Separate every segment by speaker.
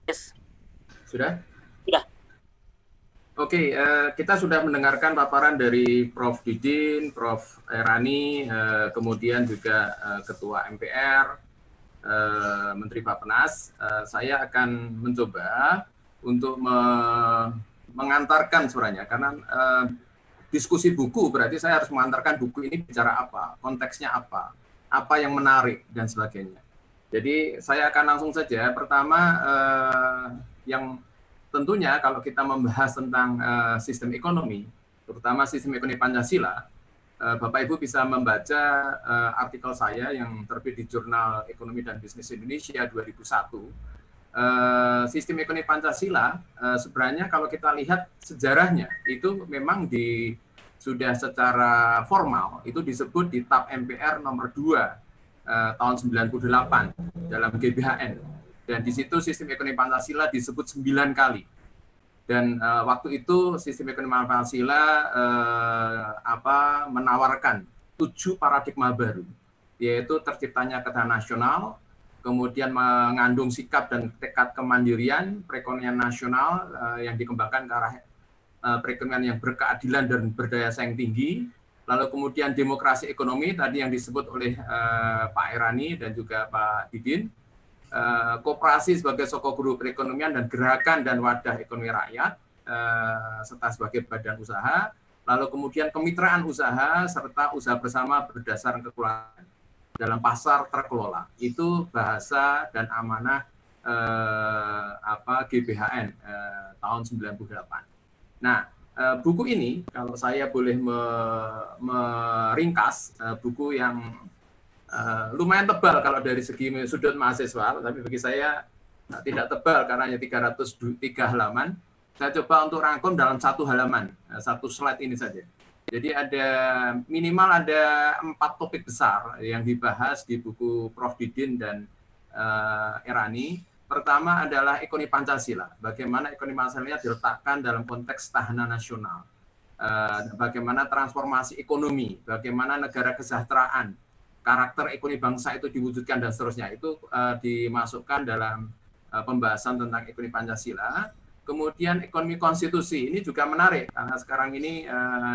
Speaker 1: Yes,
Speaker 2: Sudah?
Speaker 1: sudah.
Speaker 2: Oke, kita sudah mendengarkan paparan dari Prof. Didin, Prof. Erani, kemudian juga Ketua MPR, Menteri Bappenas. Saya akan mencoba untuk mengantarkan suaranya, karena diskusi buku berarti saya harus mengantarkan buku ini bicara apa, konteksnya apa yang menarik, dan sebagainya. Jadi saya akan langsung saja. Pertama, yang tentunya kalau kita membahas tentang sistem ekonomi, terutama sistem ekonomi Pancasila, Bapak Ibu bisa membaca artikel saya yang terbit di Jurnal Ekonomi dan Bisnis Indonesia 2001. Sistem ekonomi Pancasila sebenarnya kalau kita lihat sejarahnya itu memang sudah secara formal itu disebut di TAP MPR nomor 2 tahun 98 dalam GBHN. Dan di situ sistem ekonomi Pancasila disebut 9 kali. Dan waktu itu sistem ekonomi Pancasila menawarkan 7 paradigma baru, yaitu terciptanya ketahanan nasional, kemudian mengandung sikap dan tekad kemandirian, perekonomian nasional yang dikembangkan ke arah perekonomian yang berkeadilan dan berdaya saing tinggi, lalu kemudian demokrasi ekonomi tadi yang disebut oleh Pak Erani dan juga Pak Didin, koperasi sebagai soko guru perekonomian dan gerakan dan wadah ekonomi rakyat, serta sebagai badan usaha, lalu kemudian kemitraan usaha, serta usaha bersama berdasar kekeluargaan dalam pasar terkelola. Itu bahasa dan amanah GBHN tahun 98. Nah, buku ini kalau saya boleh meringkas, buku yang lumayan tebal kalau dari segi sudut mahasiswa, tapi bagi saya tidak tebal karena hanya 303 halaman. Saya coba untuk rangkum dalam 1 halaman, 1 slide ini saja. Jadi minimal ada 4 topik besar yang dibahas di buku Prof. Didin dan Erani. Pertama adalah ekonomi Pancasila, bagaimana ekonomi Pancasila diletakkan dalam konteks tahanan nasional, bagaimana transformasi ekonomi, bagaimana negara kesejahteraan, karakter ekonomi bangsa itu diwujudkan, dan seterusnya. Itu dimasukkan dalam pembahasan tentang ekonomi Pancasila. Kemudian ekonomi konstitusi ini juga menarik karena sekarang ini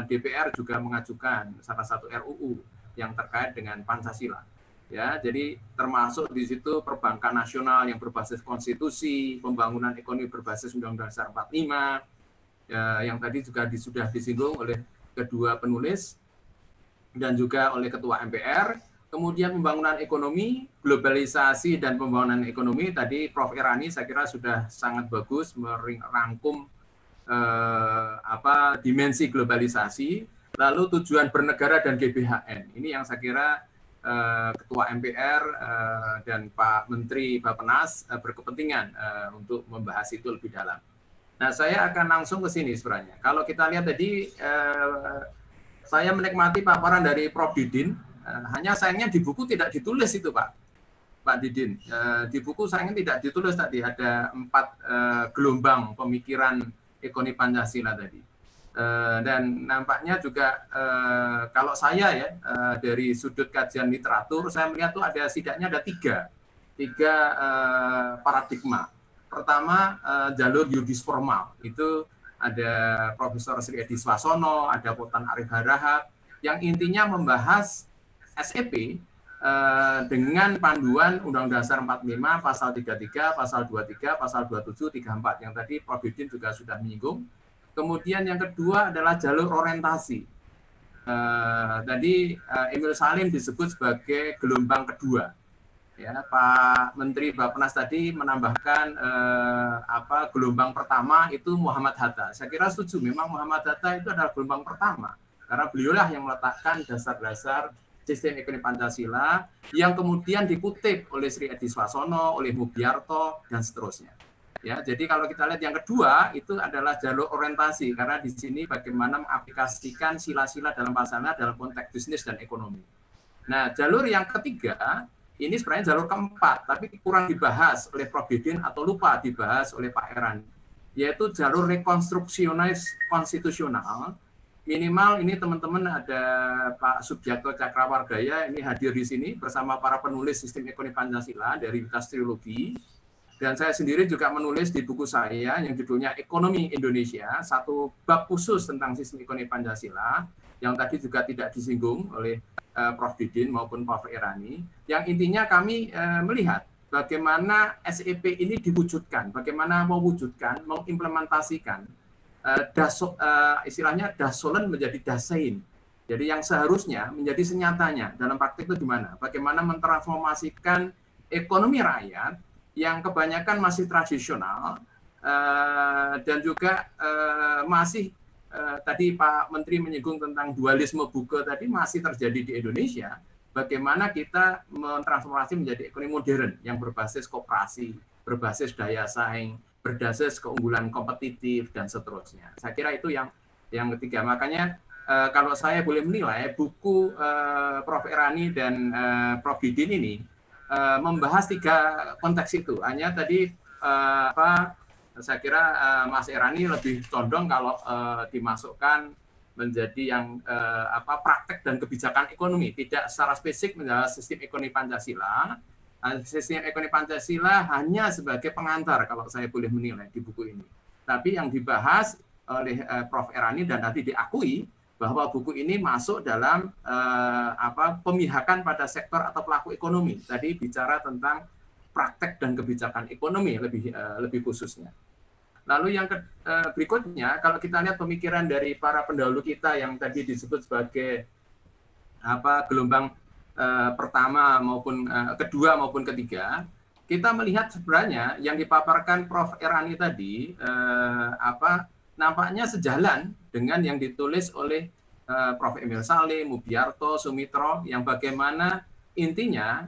Speaker 2: DPR juga mengajukan salah satu RUU yang terkait dengan Pancasila. Ya, jadi termasuk di situ perbankan nasional yang berbasis konstitusi, pembangunan ekonomi berbasis Undang-Undang Dasar 45, yang tadi juga sudah disinggung oleh kedua penulis dan juga oleh Ketua MPR. Kemudian pembangunan ekonomi, globalisasi dan pembangunan ekonomi, tadi Prof. Erani saya kira sudah sangat bagus merangkum dimensi globalisasi, lalu tujuan bernegara dan GBHN. Ini yang saya kira Ketua MPR dan Pak Menteri Bappenas berkepentingan untuk membahas itu lebih dalam. Nah, saya akan langsung ke sini sebenarnya. Kalau kita lihat tadi, saya menikmati paparan dari Prof. Didin, hanya sayangnya di buku tidak ditulis itu, Pak Didin. Di buku sayangnya tidak ditulis tadi, ada 4 gelombang pemikiran ekonomi Pancasila tadi. Dan nampaknya juga kalau saya ya dari sudut kajian literatur, saya melihat tuh setidaknya ada tiga paradigma. Pertama, jalur yuridis formal, itu ada Profesor Sri Edi Swasono, ada Potan Arif Harahap, yang intinya membahas SEP dengan panduan Undang-Undang Dasar 45, pasal 33, pasal 23, pasal 27, 34, yang tadi Prof. Didin juga sudah menyinggung. Kemudian yang kedua adalah jalur orientasi. Tadi Emil Salim disebut sebagai gelombang kedua. Ya, Pak Menteri Bappenas tadi menambahkan gelombang pertama itu Muhammad Hatta. Saya kira setuju, memang Muhammad Hatta itu adalah gelombang pertama karena beliaulah yang meletakkan dasar-dasar sistem ekonomi Pancasila yang kemudian dikutip oleh Sri Edi Swasono, oleh Mugyarto, dan seterusnya. Ya, jadi kalau kita lihat yang kedua itu adalah jalur orientasi, karena di sini bagaimana mengaplikasikan sila-sila dalam pasangan dalam konteks bisnis dan ekonomi. Nah, jalur yang ketiga ini sebenarnya jalur keempat, tapi kurang dibahas oleh Prof. Didin atau lupa dibahas oleh Pak Erani, yaitu jalur rekonstruksionalis konstitusional. Minimal ini teman-teman ada Pak Subyakto Cakrawardaya ini hadir di sini bersama para penulis sistem ekonomi Pancasila dari Lintas Trilogi. Dan saya sendiri juga menulis di buku saya yang judulnya Ekonomi Indonesia, satu bab khusus tentang sistem ekonomi Pancasila, yang tadi juga tidak disinggung oleh Prof. Didin maupun Prof. Irani, yang intinya kami melihat bagaimana SEP ini diwujudkan, bagaimana mewujudkan, mengimplementasikan istilahnya dasolen menjadi dasein. Jadi yang seharusnya menjadi senyatanya dalam praktik itu gimana? Bagaimana mentransformasikan ekonomi rakyat yang kebanyakan masih tradisional dan juga masih tadi Pak Menteri menyinggung tentang dualisme buka tadi masih terjadi di Indonesia. Bagaimana kita mentransformasi menjadi ekonomi modern yang berbasis koperasi, berbasis daya saing, berbasis keunggulan kompetitif dan seterusnya. Saya kira itu yang ketiga. Makanya kalau saya boleh menilai buku Prof. Irani dan Prof. Didin ini membahas 3 konteks itu. Hanya tadi saya kira Mas Irani lebih condong kalau dimasukkan menjadi yang praktek dan kebijakan ekonomi, tidak secara spesifik membahas sistem ekonomi Pancasila. Sistem ekonomi Pancasila hanya sebagai pengantar kalau saya boleh menilai di buku ini. Tapi yang dibahas oleh Prof. Irani dan nanti diakui bahwa buku ini masuk dalam pemihakan pada sektor atau pelaku ekonomi. Tadi bicara tentang praktek dan kebijakan ekonomi lebih khususnya. Lalu yang berikutnya, kalau kita lihat pemikiran dari para pendahulu kita yang tadi disebut sebagai gelombang pertama maupun kedua maupun ketiga, kita melihat sebenarnya yang dipaparkan Prof. Irani tadi nampaknya sejalan dengan yang ditulis oleh Prof. Emil Salim, Mubiarto, Sumitro, yang bagaimana intinya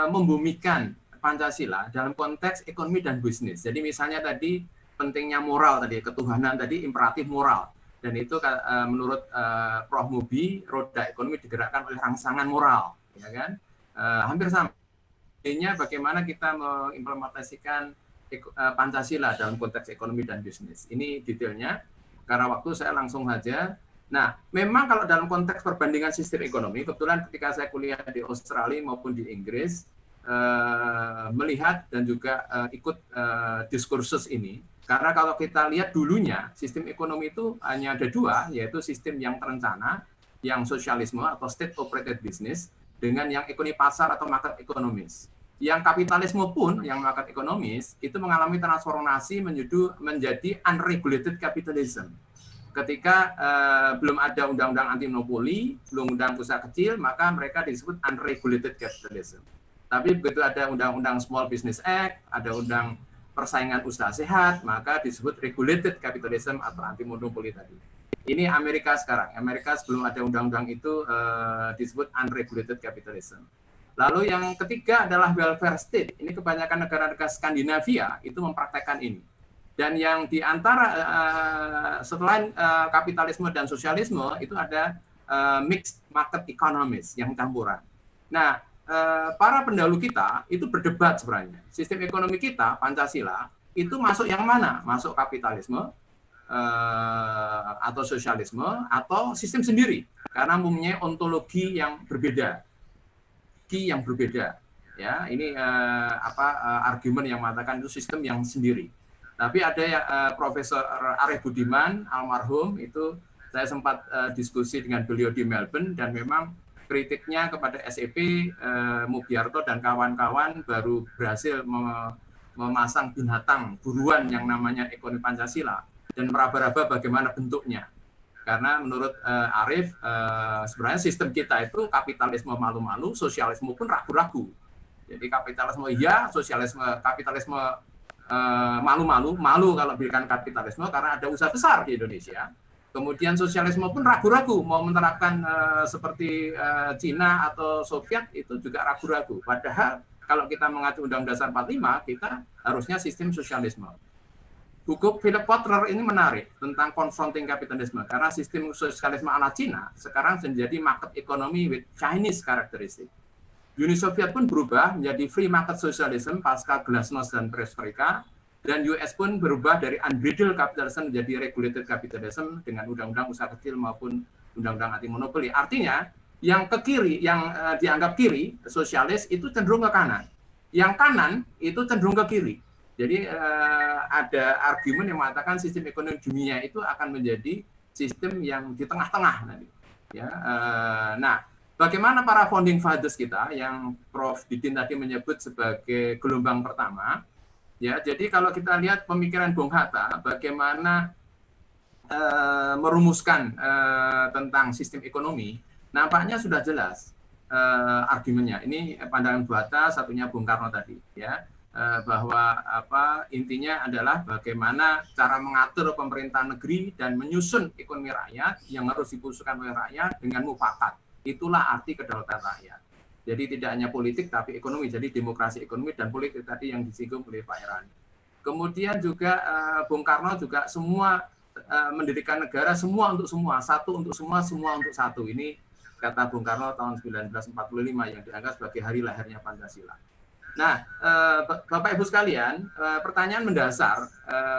Speaker 2: membumikan Pancasila dalam konteks ekonomi dan bisnis. Jadi misalnya tadi pentingnya moral tadi, ketuhanan tadi, imperatif moral. Dan itu menurut Prof. Mubi, roda ekonomi digerakkan oleh rangsangan moral, ya kan? Hampir sama. Intinya bagaimana kita mengimplementasikan Pancasila dalam konteks ekonomi dan bisnis. Ini detailnya. Karena waktu saya langsung saja. Nah, memang kalau dalam konteks perbandingan sistem ekonomi, kebetulan ketika saya kuliah di Australia maupun di Inggris, melihat dan juga ikut diskursus ini. Karena kalau kita lihat dulunya, sistem ekonomi itu hanya ada 2, yaitu sistem yang terencana, yang sosialisme atau state operated business, dengan yang ekonomi pasar atau market economies. Yang kapitalisme pun, yang market economies, itu mengalami transformasi menjadi unregulated capitalism. Ketika belum ada undang-undang anti monopoli, belum undang usaha kecil, maka mereka disebut unregulated capitalism. Tapi begitu ada undang-undang Small Business Act, ada undang persaingan usaha sehat, maka disebut regulated capitalism atau anti monopoli tadi. Ini Amerika sekarang. Amerika sebelum ada undang-undang itu disebut unregulated capitalism. Lalu yang ketiga adalah welfare state. Ini kebanyakan negara-negara Skandinavia itu mempraktekkan ini. Dan yang di antara selain kapitalisme dan sosialisme itu ada mixed market economies yang campuran. Nah, para pendahulu kita itu berdebat sebenarnya. Sistem ekonomi kita, Pancasila, itu masuk yang mana? Masuk kapitalisme atau sosialisme atau sistem sendiri? Karena mempunyai ontologi yang berbeda, yang berbeda. Ya, ini argumen yang mengatakan itu sistem yang sendiri. Tapi ada yang Profesor Arif Budiman, almarhum, itu saya sempat diskusi dengan beliau di Melbourne dan memang kritiknya kepada SEP, Mubiarto dan kawan-kawan baru berhasil memasang binatang buruan yang namanya ekonomi Pancasila dan meraba-raba bagaimana bentuknya. Karena menurut Arif, sebenarnya sistem kita itu kapitalisme malu-malu, sosialisme pun ragu-ragu. Jadi kapitalisme iya, kapitalisme malu-malu, malu kalau berikan kapitalisme karena ada usaha besar di Indonesia. Kemudian sosialisme pun ragu-ragu mau menerapkan seperti Cina atau Soviet itu juga ragu-ragu. Padahal kalau kita mengacu Undang-Undang Dasar 45, kita harusnya sistem sosialisme. Buku Philip Kotler ini menarik tentang confronting capitalism karena sistem sosialisme ala Cina sekarang menjadi market economy with Chinese characteristic. Uni Soviet pun berubah menjadi free market socialism pasca Glasnost dan Perestroika. Dan US pun berubah dari unbridled capitalism menjadi regulated capitalism dengan undang-undang usaha kecil maupun undang-undang anti monopoli. Artinya, yang ke kiri, yang dianggap kiri, sosialis, itu cenderung ke kanan. Yang kanan, itu cenderung ke kiri. Jadi ada argumen yang mengatakan sistem ekonomi dunia itu akan menjadi sistem yang di tengah-tengah nanti. Ya, nah, bagaimana para founding fathers kita yang Prof. Didin tadi menyebut sebagai gelombang pertama? Ya, jadi kalau kita lihat pemikiran Bung Hatta, bagaimana merumuskan tentang sistem ekonomi, nampaknya sudah jelas argumennya. Ini pandangan Bu Hatta, satunya Bung Karno tadi, ya. Bahwa intinya adalah bagaimana cara mengatur pemerintahan negeri dan menyusun ekonomi rakyat yang harus diputuskan oleh rakyat dengan mufakat. Itulah arti kedaulatan rakyat. Jadi tidak hanya politik tapi ekonomi. Jadi demokrasi ekonomi dan politik tadi yang disinggung oleh Pak Irani. Kemudian juga Bung Karno juga semua mendirikan negara semua untuk semua, satu untuk semua, semua untuk satu. Ini kata Bung Karno tahun 1945 yang dianggap sebagai hari lahirnya Pancasila. Nah, Bapak Ibu sekalian, pertanyaan mendasar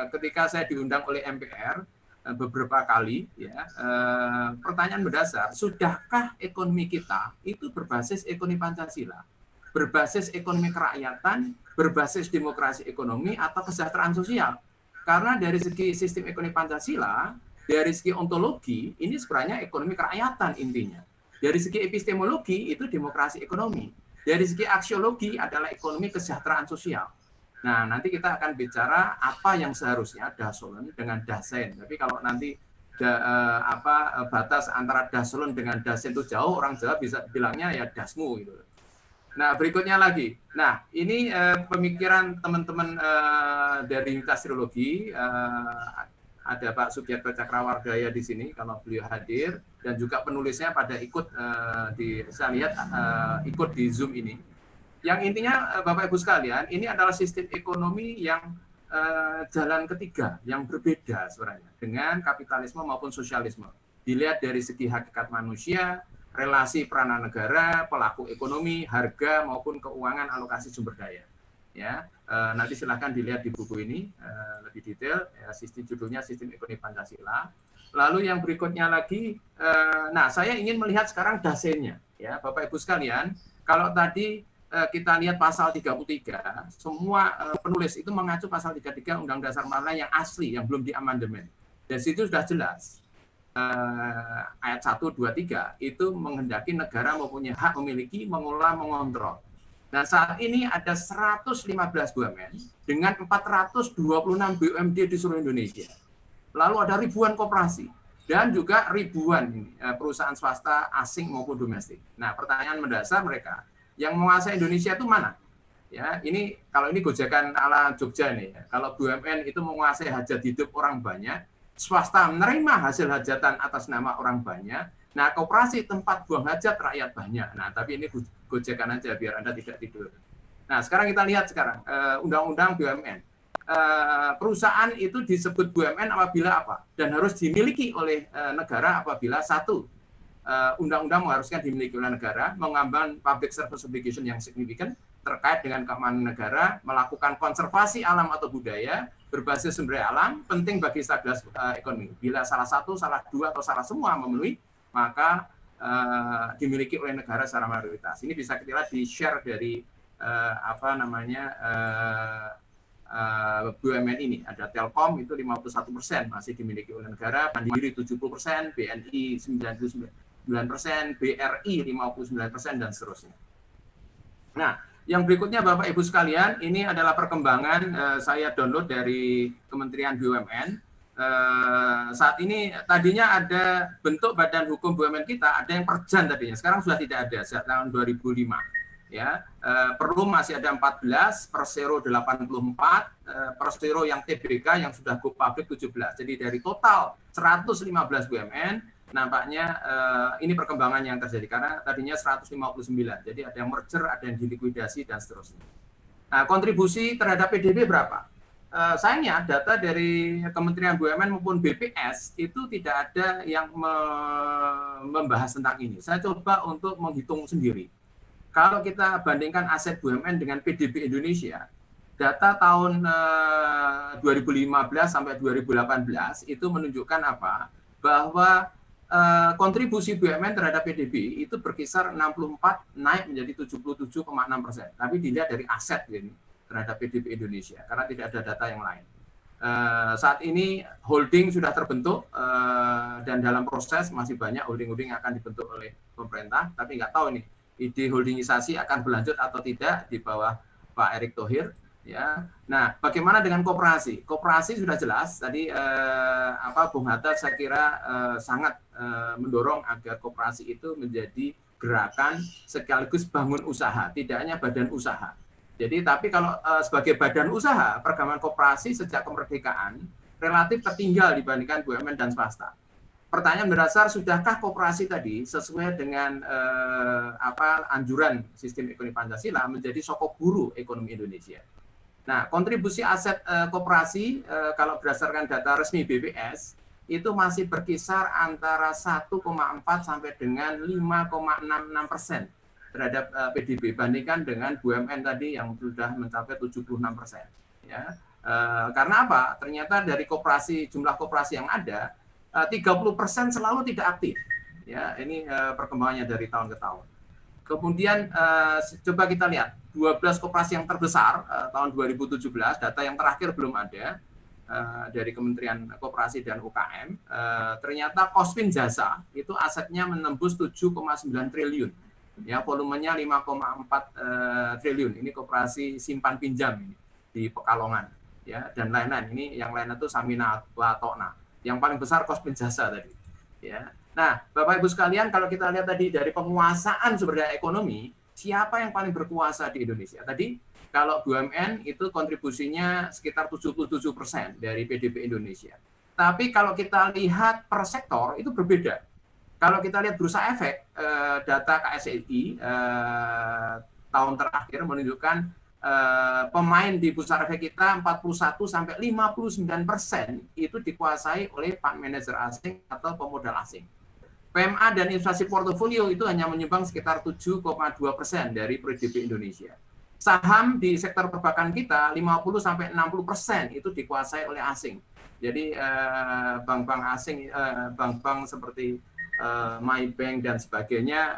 Speaker 2: ketika saya diundang oleh MPR beberapa kali, ya, pertanyaan mendasar, sudahkah ekonomi kita itu berbasis ekonomi Pancasila, berbasis ekonomi kerakyatan, berbasis demokrasi ekonomi atau kesejahteraan sosial? Karena dari segi sistem ekonomi Pancasila, dari segi ontologi, ini sebenarnya ekonomi kerakyatan intinya. Dari segi epistemologi, itu demokrasi ekonomi. Dari segi aksiologi adalah ekonomi kesejahteraan sosial. Nah, nanti kita akan bicara apa yang seharusnya Dasolon dengan Dasen. Tapi kalau nanti batas antara Dasolon dengan Dasen itu jauh, orang Jawa bisa bilangnya ya dasmu gitu. Nah, berikutnya lagi. Nah, ini pemikiran teman-teman dari Kasirologi, ada Pak Sugiarto Cakrawardaya di sini kalau beliau hadir, dan juga penulisnya pada ikut saya lihat ikut di Zoom ini. Yang intinya Bapak Ibu sekalian, ini adalah sistem ekonomi yang jalan ketiga yang berbeda sebenarnya dengan kapitalisme maupun sosialisme. Dilihat dari segi hakikat manusia, relasi peranan negara, pelaku ekonomi, harga maupun keuangan alokasi sumber daya. Ya, nanti silahkan dilihat di buku ini lebih detail. Ya, judulnya Sistem Ekonomi Pancasila. Lalu yang berikutnya lagi, nah saya ingin melihat sekarang dasennya, ya Bapak Ibu sekalian. Kalau tadi kita lihat pasal 33, semua penulis itu mengacu pasal 33 Undang-Undang Dasar 45 yang asli, yang belum diamandemen. Dan situ sudah jelas. Ayat 1, 2, 3 itu menghendaki negara mempunyai hak memiliki, mengelola, mengontrol. Nah, saat ini ada 115 BUMN dengan 426 BUMD di seluruh Indonesia. Lalu ada ribuan koperasi dan juga ribuan perusahaan swasta asing maupun domestik. Nah, pertanyaan mendasar mereka, yang menguasai Indonesia itu mana? Ya, ini kalau ini gojekan ala Jogja nih. Ya. Kalau BUMN itu menguasai hajat hidup orang banyak, swasta menerima hasil hajatan atas nama orang banyak. Nah, koperasi tempat buang hajat rakyat banyak. Nah, tapi ini gojekan aja biar Anda tidak tidur. Nah, sekarang kita lihat sekarang Undang-Undang BUMN. Perusahaan itu disebut BUMN apabila apa? Dan harus dimiliki oleh negara apabila satu, undang-undang mengharuskan dimiliki oleh negara, mengemban public service obligation yang signifikan terkait dengan keamanan negara, melakukan konservasi alam atau budaya berbasis sumber daya alam, penting bagi stabilitas ekonomi. Bila salah satu, salah dua, atau salah semua memenuhi, maka dimiliki oleh negara secara mayoritas. Ini bisa kita lihat di share dari BUMN ini. Ada Telkom itu 51% masih dimiliki oleh negara, Mandiri 70%, BNI 99%, BRI 59%, dan seterusnya. Nah, yang berikutnya Bapak Ibu sekalian, ini adalah perkembangan saya download dari Kementerian BUMN. Saat ini tadinya ada bentuk badan hukum BUMN kita, ada yang perjan tadinya, sekarang sudah tidak ada sejak tahun 2005. Ya, Perum masih ada 14, Persero 84, Persero yang TBK yang sudah go public 17. Jadi dari total 115 BUMN, nampaknya ini perkembangan yang terjadi karena tadinya 159. Jadi ada yang merger, ada yang dilikuidasi dan seterusnya. Nah, kontribusi terhadap PDB berapa? Sayangnya data dari Kementerian BUMN maupun BPS itu tidak ada yang membahas tentang ini. Saya coba untuk menghitung sendiri. Kalau kita bandingkan aset BUMN dengan PDB Indonesia, data tahun 2015 sampai 2018 itu menunjukkan apa? Bahwa kontribusi BUMN terhadap PDB itu berkisar 64 naik menjadi 77,6%. Tapi dilihat dari aset ini. terhadap PDB Indonesia karena tidak ada data yang lain. Saat ini holding sudah terbentuk dan dalam proses masih banyak holding-holding yang akan dibentuk oleh pemerintah, tapi nggak tahu nih ide holdingisasi akan berlanjut atau tidak di bawah Pak Erick Thohir. Ya, nah bagaimana dengan koperasi? Koperasi sudah jelas tadi Bung Hatta saya kira sangat mendorong agar koperasi itu menjadi gerakan sekaligus bangun usaha, tidak hanya badan usaha. Jadi tapi kalau sebagai badan usaha, perkembangan koperasi sejak kemerdekaan relatif tertinggal dibandingkan BUMN dan swasta. Pertanyaan mendasar, sudahkah koperasi tadi sesuai dengan anjuran sistem ekonomi Pancasila menjadi sokok buru ekonomi Indonesia? Nah, kontribusi aset koperasi kalau berdasarkan data resmi BPS itu masih berkisar antara 1,4 sampai dengan 5,66% terhadap PDB bandingkan dengan BUMN tadi yang sudah mencapai 76%. Ya, karena apa? Ternyata dari koperasi jumlah koperasi yang ada 30% selalu tidak aktif. Ya, ini perkembangannya dari tahun ke tahun. Kemudian coba kita lihat 12 koperasi yang terbesar tahun 2017, data yang terakhir belum ada dari Kementerian Koperasi dan UKM. Ternyata Kospin Jasa itu asetnya menembus 7,9 triliun. Ya, volumenya 5,4 triliun. Ini koperasi simpan pinjam ini di Pekalongan, ya, dan lain-lain. Ini yang lain itu Samina Watona. Yang paling besar Kospin Jasa tadi, ya. Nah, Bapak Ibu sekalian, kalau kita lihat tadi dari penguasaan sumber daya ekonomi, siapa yang paling berkuasa di Indonesia? Tadi kalau BUMN itu kontribusinya sekitar 77% dari PDB Indonesia. Tapi kalau kita lihat per sektor itu berbeda. Kalau kita lihat Bursa Efek, data KSEI tahun terakhir menunjukkan pemain di Bursa Efek kita 41 sampai 59% itu dikuasai oleh fund manager asing atau pemodal asing. PMA dan investasi portofolio itu hanya menyumbang sekitar 7,2% dari PDB Indonesia. Saham di sektor perbankan kita 50 sampai 60% itu dikuasai oleh asing. Jadi bank-bank asing, bank-bank seperti Maybank dan sebagainya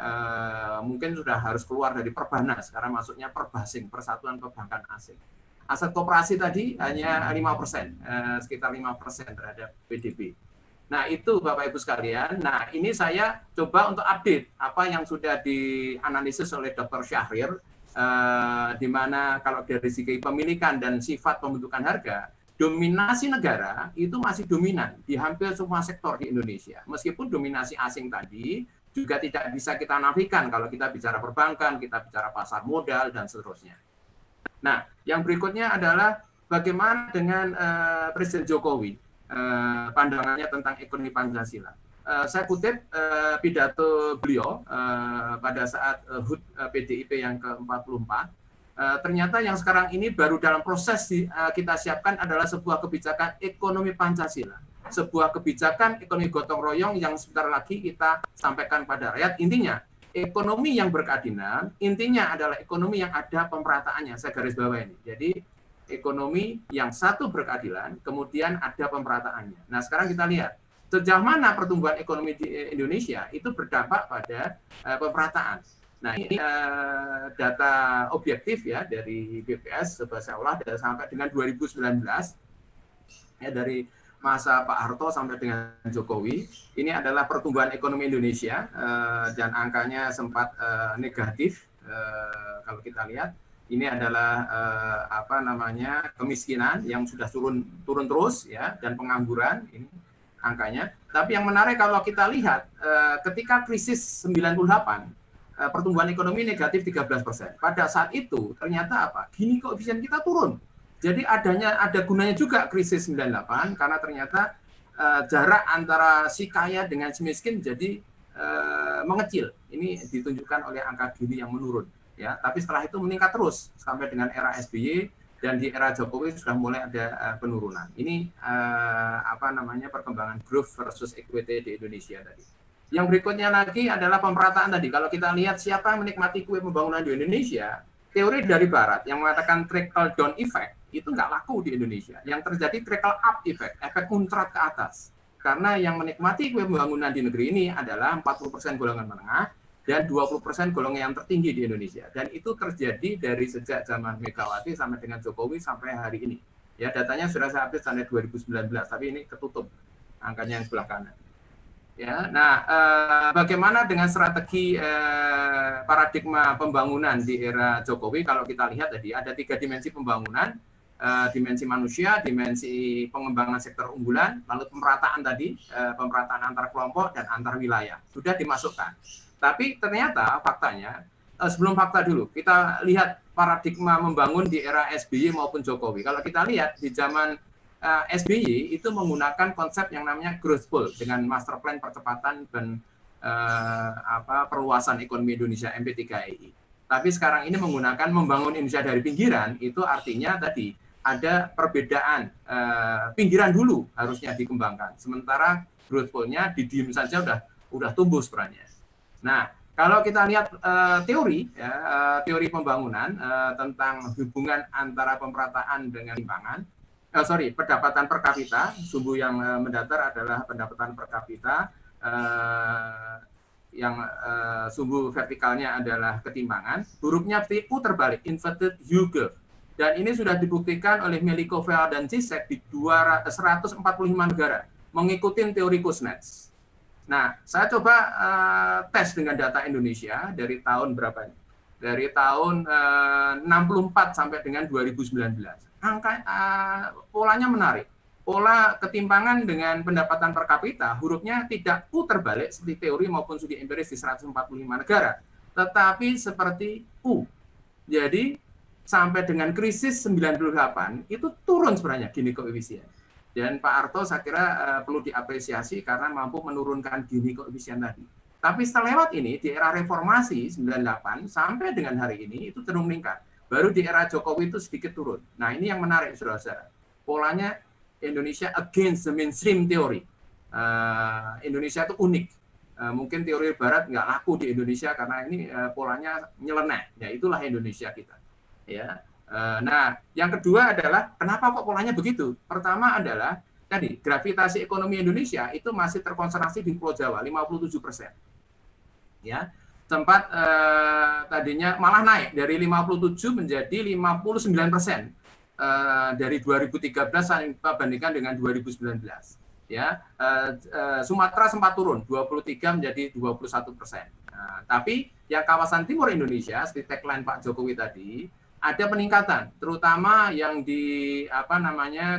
Speaker 2: mungkin sudah harus keluar dari Perbanas karena masuknya Perbasing, Persatuan Perbankan Asing. Aset koperasi tadi hanya 5%, sekitar 5% terhadap PDB. Nah, itu Bapak Ibu sekalian. Nah, ini saya coba untuk update apa yang sudah dianalisis oleh Dr. Syahrir, di mana kalau dari segi pemilikan dan sifat pembentukan harga, dominasi negara itu masih dominan di hampir semua sektor di Indonesia. Meskipun dominasi asing tadi juga tidak bisa kita nafikan kalau kita bicara perbankan, kita bicara pasar modal, dan seterusnya. Nah, yang berikutnya adalah bagaimana dengan Presiden Jokowi. Pandangannya tentang ekonomi Pancasila. Saya kutip pidato beliau pada saat HUT PDIP yang ke-44. Ternyata yang sekarang ini baru dalam proses kita siapkan adalah sebuah kebijakan ekonomi Pancasila. Sebuah kebijakan ekonomi gotong royong yang sebentar lagi kita sampaikan pada rakyat. Intinya, ekonomi yang berkeadilan, intinya adalah ekonomi yang ada pemerataannya. Saya garis bawah ini. Jadi, ekonomi yang satu berkeadilan, kemudian ada pemerataannya. Nah, sekarang kita lihat sejauh mana pertumbuhan ekonomi di Indonesia itu berdampak pada pemerataan. Nah, ini data objektif ya dari BPS seolah sampai dengan 2019 ya, dari masa Pak Harto sampai dengan Jokowi. Ini adalah pertumbuhan ekonomi Indonesia dan angkanya sempat negatif kalau kita lihat. Ini adalah kemiskinan yang sudah turun terus ya, dan pengangguran ini angkanya. Tapi yang menarik kalau kita lihat ketika krisis 98 pertumbuhan ekonomi negatif 13%. Pada saat itu ternyata apa? Gini koefisien kita turun. Jadi ada gunanya juga krisis 98 karena ternyata jarak antara si kaya dengan si miskin jadi mengecil. Ini ditunjukkan oleh angka Gini yang menurun. Ya, tapi setelah itu meningkat terus sampai dengan era SBY dan di era Jokowi sudah mulai ada penurunan. Ini perkembangan growth versus equity di Indonesia tadi. Yang berikutnya lagi adalah pemerataan tadi. Kalau kita lihat siapa yang menikmati kue pembangunan di Indonesia, teori dari Barat yang mengatakan trickle down effect itu nggak laku di Indonesia. Yang terjadi trickle up effect, efek muncrat ke atas. Karena yang menikmati kue pembangunan di negeri ini adalah 40% golongan menengah, dan 20% golongan yang tertinggi di Indonesia. Dan itu terjadi dari sejak zaman Megawati sampai dengan Jokowi sampai hari ini. Ya, datanya sudah saya update sampai 2019, tapi ini ketutup angkanya yang sebelah kanan. Ya, nah, bagaimana dengan strategi paradigma pembangunan di era Jokowi? Kalau kita lihat tadi ada 3 dimensi pembangunan, dimensi manusia, dimensi pengembangan sektor unggulan, lalu pemerataan tadi, pemerataan antar kelompok dan antar wilayah sudah dimasukkan. Tapi ternyata faktanya, sebelum fakta dulu, kita lihat paradigma membangun di era SBY maupun Jokowi. Kalau kita lihat di zaman SBY itu menggunakan konsep yang namanya growth pool dengan master plan percepatan dan perluasan ekonomi Indonesia MP3EI. Tapi sekarang ini menggunakan membangun Indonesia dari pinggiran, itu artinya tadi ada perbedaan pinggiran dulu harusnya dikembangkan. Sementara growth pool-nya didiem saja udah tumbuh sebenarnya. Nah, kalau kita lihat teori teori pembangunan tentang hubungan antara pemerataan dengan timbangan, pendapatan per kapita, sumbu yang mendatar adalah pendapatan per kapita, yang sumbu vertikalnya adalah ketimbangan, hurufnya U terbalik, inverted U curve. Dan ini sudah dibuktikan oleh Melikova dan Zizek di 145 negara, mengikuti teori Kuznets. Nah, saya coba tes dengan data Indonesia dari tahun berapa ini? Dari tahun 64 sampai dengan 2019. Polanya menarik. Pola ketimpangan dengan pendapatan per kapita, hurufnya tidak U terbalik seperti teori maupun studi empiris di 145 negara, tetapi seperti U. Jadi, sampai dengan krisis 98, itu turun sebenarnya Gini koefisien. Dan Pak Arto saya kira perlu diapresiasi karena mampu menurunkan Gini koefisien tadi. Tapi setelah lewat ini, di era reformasi 98 sampai dengan hari ini, itu cenderung meningkat. Baru di era Jokowi itu sedikit turun. Nah, ini yang menarik, saudara-saudara. Polanya Indonesia against the mainstream teori. Indonesia itu unik. Mungkin teori Barat nggak laku di Indonesia karena ini polanya nyeleneh. Ya, itulah Indonesia kita. Ya. Nah, yang kedua adalah kenapa kok polanya begitu? Pertama adalah tadi gravitasi ekonomi Indonesia itu masih terkonsentrasi di Pulau Jawa 57%. Ya, sempat tadinya malah naik dari 57 menjadi 59% dari 2013 saya bandingkan dengan 2019. Ya, Sumatera sempat turun 23 menjadi 21%. Tapi yang kawasan timur Indonesia seperti tagline Pak Jokowi tadi ada peningkatan, terutama yang di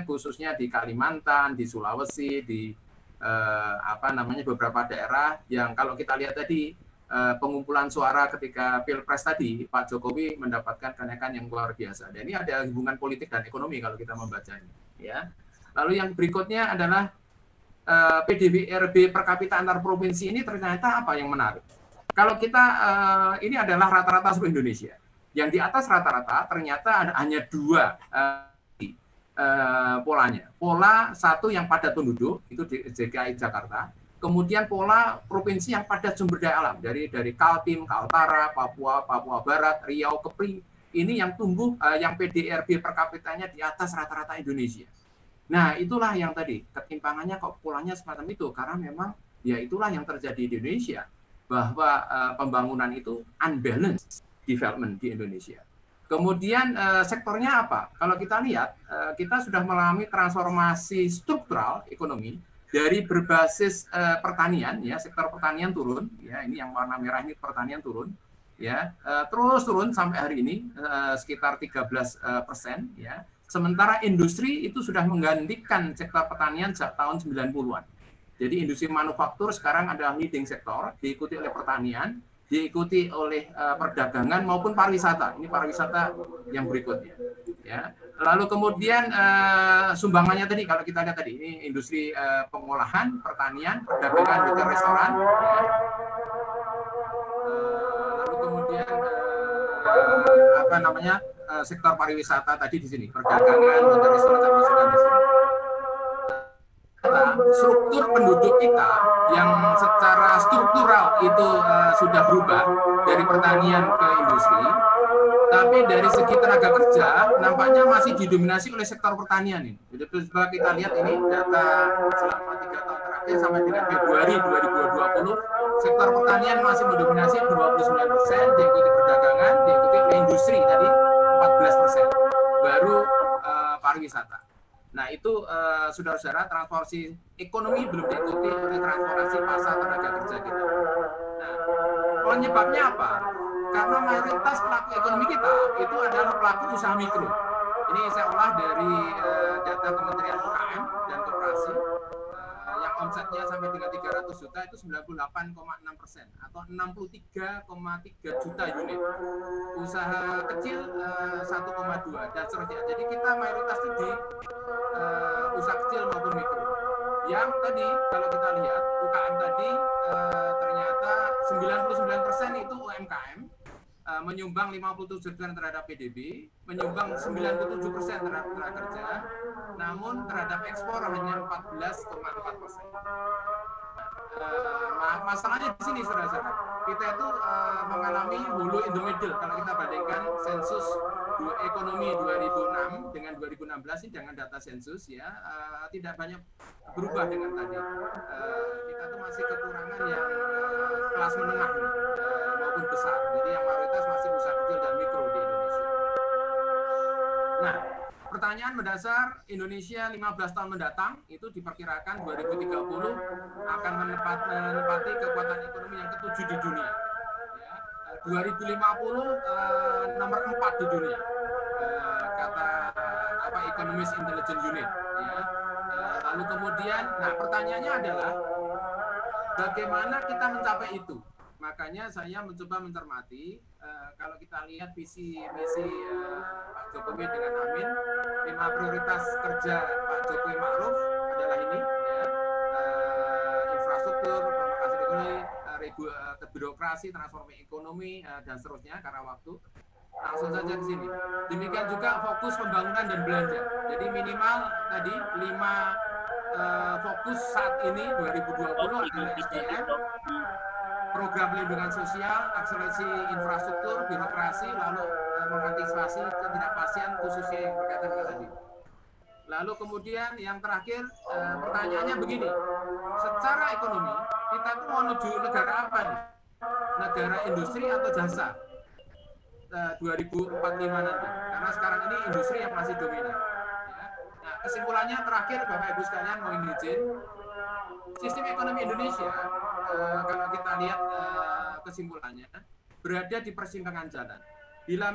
Speaker 2: khususnya di Kalimantan, di Sulawesi, di beberapa daerah yang kalau kita lihat tadi pengumpulan suara ketika Pilpres tadi Pak Jokowi mendapatkan kenaikan yang luar biasa. Dan ini ada hubungan politik dan ekonomi kalau kita membacanya. Ya. Lalu yang berikutnya adalah PDB-RB per kapita antar provinsi ini ternyata apa yang menarik? Kalau kita ini adalah rata-rata seluruh Indonesia. Yang di atas rata-rata ternyata hanya 2 polanya. Pola satu yang padat penduduk, itu di DKI Jakarta. Kemudian pola provinsi yang padat sumber daya alam, dari Kaltim, Kaltara, Papua, Papua Barat, Riau, Kepri. Ini yang tumbuh, yang PDRB per kapitanya di atas rata-rata Indonesia. Nah, itulah yang tadi, ketimpangannya kok polanya semacam itu. Karena memang, ya itulah yang terjadi di Indonesia. Bahwa pembangunan itu unbalanced development di Indonesia. Kemudian sektornya apa? Kalau kita lihat, kita sudah mengalami transformasi struktural ekonomi dari berbasis pertanian, ya sektor pertanian turun, ya ini yang warna merah ini pertanian turun, ya terus turun sampai hari ini sekitar 13%, ya. Sementara industri itu sudah menggantikan sektor pertanian sejak tahun 90-an. Jadi industri manufaktur sekarang adalah leading sektor, diikuti oleh pertanian, diikuti oleh perdagangan maupun pariwisata. Ini pariwisata yang berikutnya. Ya. Lalu kemudian sumbangannya tadi, kalau kita lihat tadi, ini industri pengolahan, pertanian, perdagangan, hotel, restoran. Ya. Lalu kemudian sektor pariwisata tadi di sini, perdagangan, hotel, restoran, sama di sini. Struktur penduduk kita yang secara struktural itu sudah berubah dari pertanian ke industri, Tapi dari segi tenaga kerja nampaknya masih didominasi oleh sektor pertanian ini. Jadi coba kita lihat ini data selama 3 tahun terakhir sampai dengan Februari 2020, sektor pertanian masih mendominasi 29%, diikuti perdagangan, diikuti oleh industri tadi 14%, baru pariwisata. Nah itu saudara-saudara, transformasi ekonomi belum diikuti oleh transformasi pasar tenaga kerja kita. Nah, penyebabnya apa? Karena mayoritas pelaku ekonomi kita itu adalah pelaku usaha mikro. Ini saya olah dari data Kementerian UKM dan Koperasi, yang omsetnya sampai dengan 300 juta itu 98,6% atau 63,3 juta unit. Usaha kecil 1,2 dan seterusnya. Jadi kita mayoritas itu di usaha kecil maupun mikro. Yang tadi kalau kita lihat UKM tadi ternyata 99% itu UMKM, menyumbang 57% terhadap PDB, menyumbang 97% terhadap tenaga kerja, namun terhadap ekspor hanya 14,4%. Masalahnya di sini, saudara-saudara, kita itu mengalami hulu in the middle. Kalau kita bandingkan sensus ekonomi 2006 dengan 2016 ini dengan data sensus ya, tidak banyak berubah dengan tadi. Kita tuh masih kekurangan yang kelas menengah maupun besar. Jadi yang mayoritas masih usaha kecil dan mikro di Indonesia. Nah, pertanyaan mendasar Indonesia 15 tahun mendatang itu diperkirakan 2030 akan menempati kekuatan ekonomi yang ke-7 di dunia. Ya, 2050 nomor 4 di dunia. Kata Economist Intelligence Unit. Ya. Lalu kemudian, nah pertanyaannya adalah bagaimana kita mencapai itu? Makanya saya mencoba mencermati, kalau kita lihat visi misi Pak Jokowi dengan Amin, 5 prioritas kerja Pak Jokowi Ma'ruf adalah ini, ya, infrastruktur, pemangkasan ekonomi, birokrasi, transformasi ekonomi, dan seterusnya karena waktu. Langsung saja ke sini. Demikian juga fokus pembangunan dan belanja. Jadi minimal tadi 5 fokus saat ini 2020 adalah SDM, program pelindungan sosial, akselerasi infrastruktur, birokrasi, lalu mengantisipasi ketidakpastian khususnya yang berkaitan dengan tadi. Lalu kemudian yang terakhir, pertanyaannya begini, secara ekonomi kita tuh mau menuju negara apa nih? Negara industri atau jasa? 2045 nanti, karena sekarang ini industri yang masih dominan. Ya. Nah, kesimpulannya terakhir, Bapak Ibu sekalian, mohon izin, sistem ekonomi Indonesia, kalau kita lihat kesimpulannya, berada di persimpangan jalan. Bila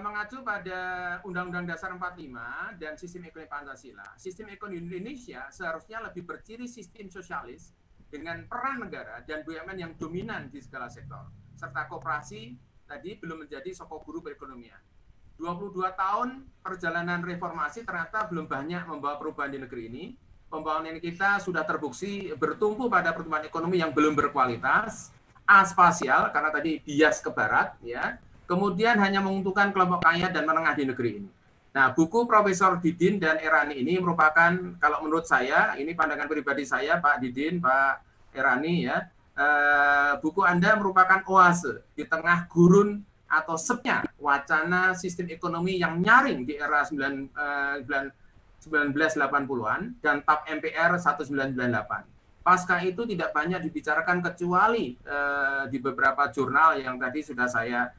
Speaker 2: mengacu pada Undang-Undang Dasar 45 dan sistem ekonomi Pancasila, sistem ekonomi Indonesia seharusnya lebih berciri sistem sosialis dengan peran negara dan BUMN yang dominan di segala sektor, serta koperasi tadi belum menjadi sokok guru perekonomian. 22 tahun perjalanan reformasi ternyata belum banyak membawa perubahan di negeri ini. Pembangunan kita sudah terbukti bertumpu pada pertumbuhan ekonomi yang belum berkualitas, aspasial karena tadi bias ke barat, ya. Kemudian hanya menguntungkan kelompok kaya dan menengah di negeri ini. Nah, buku Profesor Didin dan Erani ini merupakan, kalau menurut saya, ini pandangan pribadi saya, Pak Didin, Pak Erani, ya, buku Anda merupakan oase di tengah gurun atau sepnya wacana sistem ekonomi yang nyaring di era 1980-an dan TAP MPR 1998. Pasca itu tidak banyak dibicarakan kecuali di beberapa jurnal yang tadi sudah saya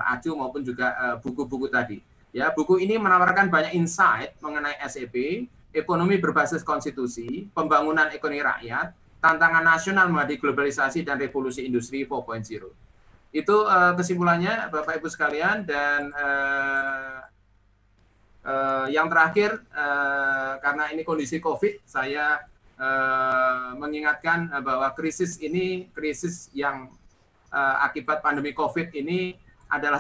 Speaker 2: acu maupun juga buku-buku tadi. Ya, buku ini menawarkan banyak insight mengenai SEP, ekonomi berbasis konstitusi, pembangunan ekonomi rakyat, tantangan nasional menghadapi globalisasi dan revolusi industri 4.0. Itu kesimpulannya, Bapak Ibu sekalian, dan yang terakhir, karena ini kondisi COVID, saya mengingatkan bahwa krisis ini, krisis yang akibat pandemi COVID ini adalah